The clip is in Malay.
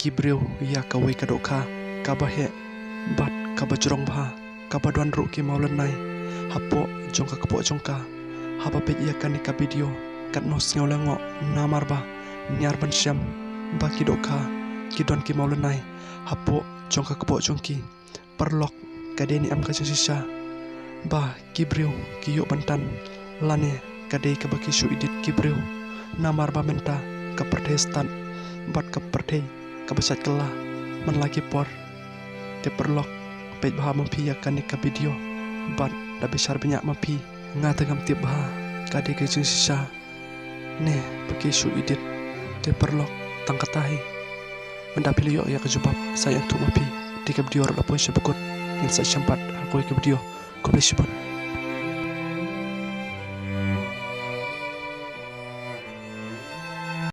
kibriu ya kawai kadoka kabahe bat kabajrong bha kabadwan ru ki maulanai hapo jongka kepo jongka hapa pet ia kan ka video kat nos ngaulango namarba nyar ban syam ba kidoka kidon ki maulanai hapo jongka kepo jongki perlok kadeni am ka sisa ba kibriu ki yo bantan lane kadai ka baki su idit kibriu namarba menta ka protestan bat ka pertei kabesat kela man lagi por te perlok pet baha mampi akan ka video bat da besar banyak mampi ngata gam tiap baha kade ke sisa ne pakai su idit te perlok tangkatahi menda pilih yo ya kejubab saya untuk mampi di ka video ro lapoy sebekut in sa syampat aku ke video ko bless you.